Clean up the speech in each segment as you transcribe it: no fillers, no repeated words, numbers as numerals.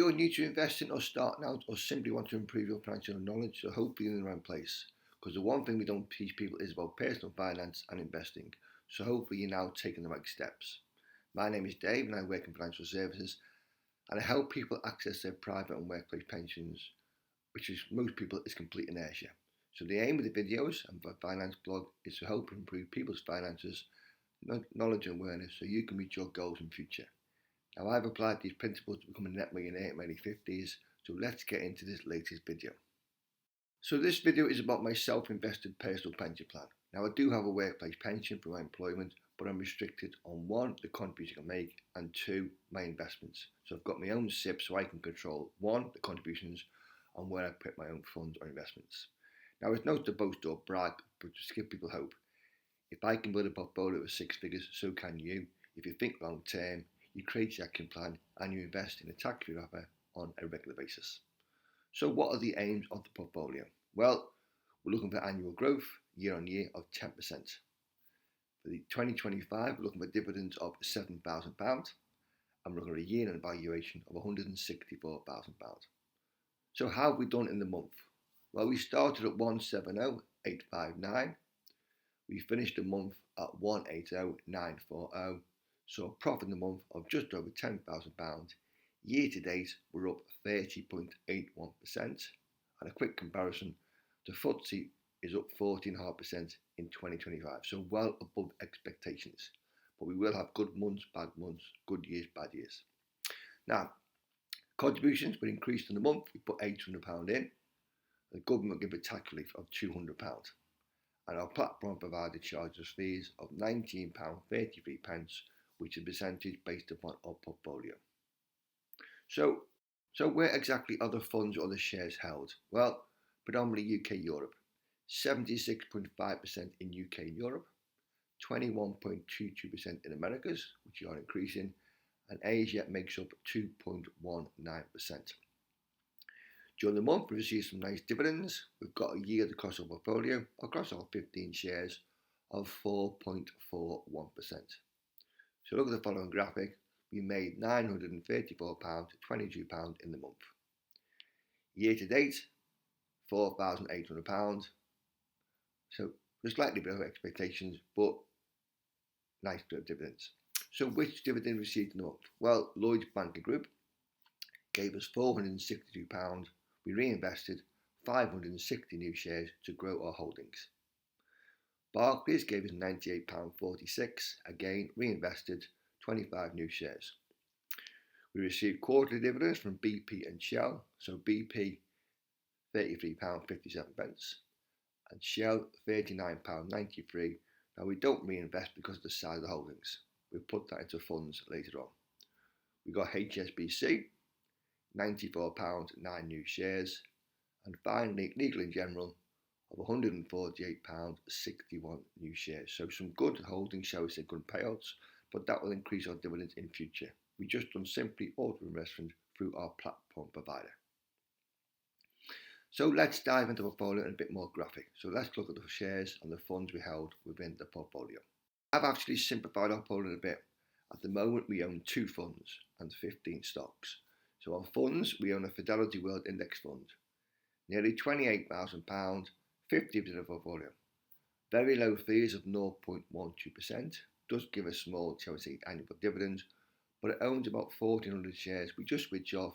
you're new to investing or starting out or simply want to improve your financial knowledge, so hopefully you're in the right place. Because the one thing we don't teach people is about personal finance and investing. So hopefully you're now taking the right steps. My name is Dave and I work in financial services and I help people access their private and workplace pensions, which is most people is complete inertia. So the aim of the videos and my finance blog is to help improve people's finances, knowledge and awareness so you can reach your goals in future. Now I've applied these principles to become a net millionaire in my early 50s, so let's get into this latest video. So this video is about my self-invested personal pension plan. Now I do have a workplace pension for my employment, but I'm restricted on 1, the contribution I can make, and 2, my investments. So I've got my own Sipp so I can control 1, the contributions, and where I put my own funds or investments. Now it's not to boast or brag, but to give people hope. If I can build a portfolio of 6 figures, so can you. If you think long term, you create your action plan and you invest in a tax-free wrapper on a regular basis. So what are the aims of the portfolio? Well, we're looking for annual growth year on year of 10%. For the 2025, we're looking for dividends of £7,000 and we're looking at a year and valuation of £164,000. So how have we done in the month? Well, we started at 170,859. We finished the month at 180,940. So a profit in the month of just over £10,000. Year to date, we're up 30.81%. And a quick comparison, the FTSE is up 14.5% in 2025. So well above expectations. But we will have good months, bad months, good years, bad years. Now, contributions were increased in the month. We put £800 in. The government gave a tax relief of £200. And our platform provider charges fees of £19.33, which is a percentage based upon our portfolio. So where exactly are the funds or the shares held? Well, predominantly UK Europe, 76.5% in UK and Europe, 21.22% in Americas, which are increasing, and Asia makes up 2.19%. During the month, we received some nice dividends. We've got a yield across our portfolio, across our 15 shares, of 4.41%. So look at the following graphic. We made £934 to £22 in the month. Year to date, £4,800. So we're slightly below expectations, but nice bit of dividends. So which dividend received in the month? Well, Lloyds Banking Group gave us £462. We reinvested 560 new shares to grow our holdings. Barclays gave us £98.46, again reinvested 25 new shares. We received quarterly dividends from BP and Shell, so BP £33.57 and Shell £39.93. Now we don't reinvest because of the size of the holdings. We'll put that into funds later on. We got HSBC, £94, 9 new shares, and finally Legal & General of £148.61 new shares. So some good holdings, shall we say, good payouts, but that will increase our dividends in future. We just done simply auto investment through our platform provider. So let's dive into the portfolio in a bit more graphic. So let's look at the shares and the funds we held within the portfolio. I've actually simplified our portfolio a bit. At the moment we own 2 funds and 15 stocks. So on funds we own a Fidelity World Index Fund, nearly £28,000, 50% of portfolio. Very low fees of 0.12%, does give a small, shall we say, annual dividend, but it owns about 1,400 shares. We just switch off,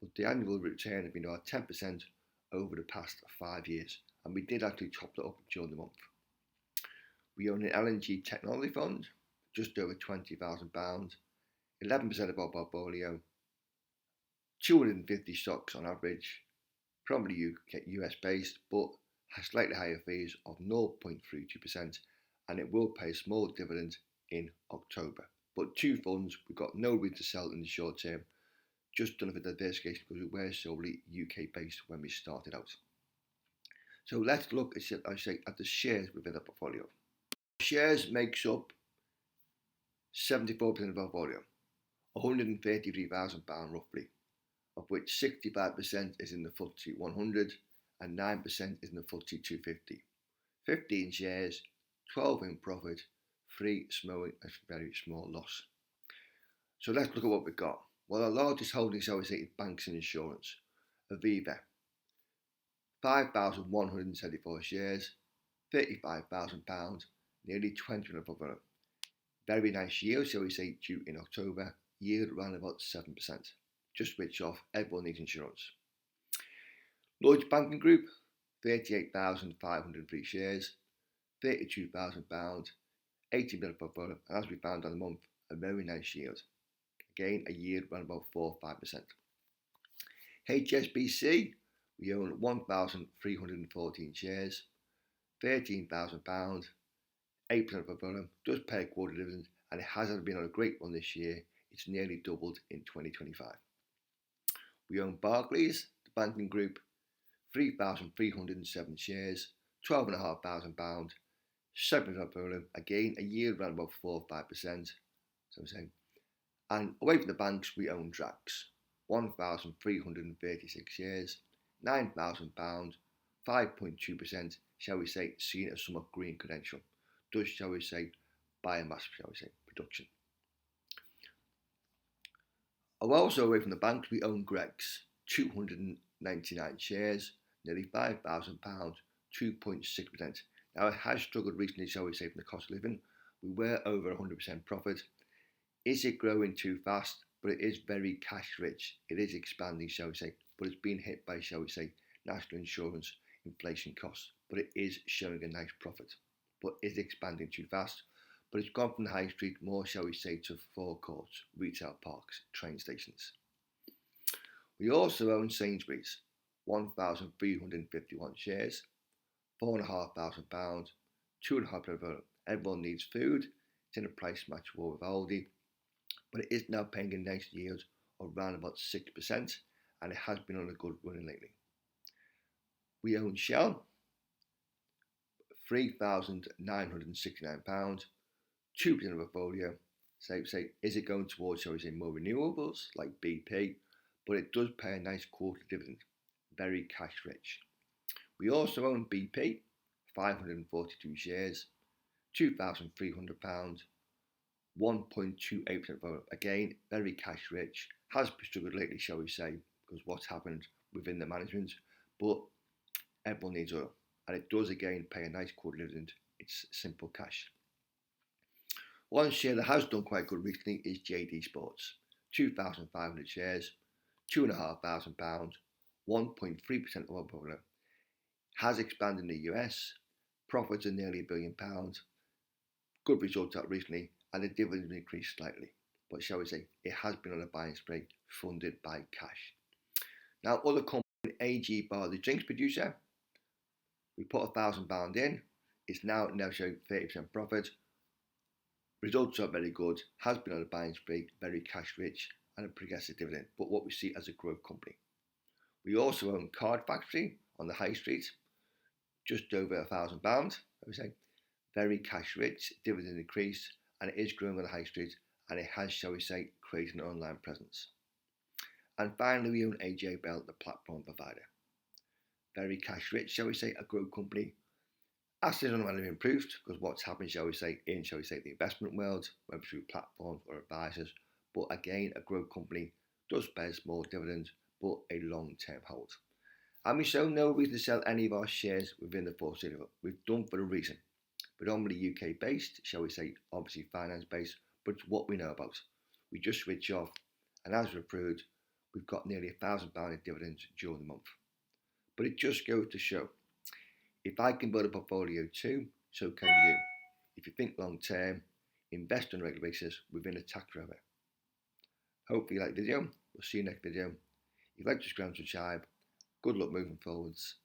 but the annual return has been about 10% over the past 5 years, and we did actually top that up during the month. We own an LNG technology fund, just over £20,000, 11% of our portfolio, 250 stocks on average, probably US based, but has slightly higher fees of 0.32%, and it will pay a small dividend in October. But 2 funds, we've got no reason to sell in the short term, just done for diversification because we were solely UK based when we started out. So let's look at the shares within the portfolio. Shares makes up 74% of our portfolio, £133,000 roughly, of which 65% is in the FTSE 100 and 9% is in the FTSE 250. 15 shares, 12 in profit, 3 small, a very small loss. So let's look at what we've got. Well, our largest holding, shall we say, is banks and insurance. Aviva, 5,174 shares, £35,000, nearly 20 of our very nice yield, shall we say, due in October, yield around about 7%. Just switch off, everyone needs insurance. Lloyds Banking Group, 38,503 shares, £32,000, 80 million portfolio, and as we found on the month, a very nice yield. Again, a yield around about 4 or 5%. HSBC, we own 1,314 shares, £13,000, 8% portfolio, does pay a quarter dividend, and it hasn't been on a great run this year. It's nearly doubled in 2025. We own Barclays, the banking group, 3,307 shares, £12,500, 7% portfolio, again a yield around about 4 or 5%. So I'm saying, and away from the banks, we own Drax, 1,336 shares, £9,000, 5.2%, shall we say, seen as somewhat green credential. Does, shall we say, biomass, shall we say, production. Also away from the banks, we own Greggs, 299 shares, nearly £5,000, 2.6%. Now it has struggled recently, shall we say, from the cost of living. We were over 100% profit. Is it growing too fast? But it is very cash rich. It is expanding, shall we say, but it's been hit by, shall we say, national insurance inflation costs. But it is showing a nice profit. But is expanding too fast? But it's gone from the high street more, shall we say, to forecourts, retail parks, train stations. We also own Sainsbury's, 1,351 shares, £4,500, 2.5%. Everyone needs food. It's in a price match war with Aldi, but it is now paying a nice yield of around about 6%, and it has been on a good run lately. We own Shell, £3,969, 2% of the portfolio. So say, is it going towards, shall we say, more renewables like BP? But it does pay a nice quarter dividend, very cash rich. We also own BP, 542 shares, £2,300, 1.28% portfolio. Again, very cash rich. Has struggled lately, shall we say, because what's happened within the management. But everyone needs oil, and it does again pay a nice quarter dividend. It's simple cash. One share that has done quite good recently is JD Sports, 2,500 shares, £2,500, 1.3% of our portfolio. Has expanded in the US, profits are nearly £1 billion, good results out recently, and the dividend increased slightly. But shall we say, it has been on a buying spree funded by cash. Now, other company, AG Bar, the drinks producer, we put £1,000 in, it's now showing 30% profit. Results are very good, has been on a buying spree, very cash rich, and a progressive dividend, but what we see as a growth company. We also own Card Factory on the high street, just over £1,000, I would say, very cash rich, dividend increase, and it is growing on the high street, and it has, shall we say, created an online presence. And finally, we own AJ Bell, the platform provider. Very cash rich, shall we say, a growth company. Assets under management improved because what's happened, shall we say, in, shall we say, the investment world, whether through platforms or advisors. But again, a growth company does pay a small dividend, but a long-term hold. And we show no reason to sell any of our shares within the foreseeable. We've done for a reason. Predominantly UK based, shall we say, obviously finance based, but it's what we know about. We just switch off, and as we're approved, we've got nearly £1,000 in dividends during the month. But it just goes to show, if I can build a portfolio too, so can you. If you think long term, invest on a regular basis within a tax forever. Hopefully you like the video. We'll see you next video. If you'd like to subscribe, good luck moving forwards.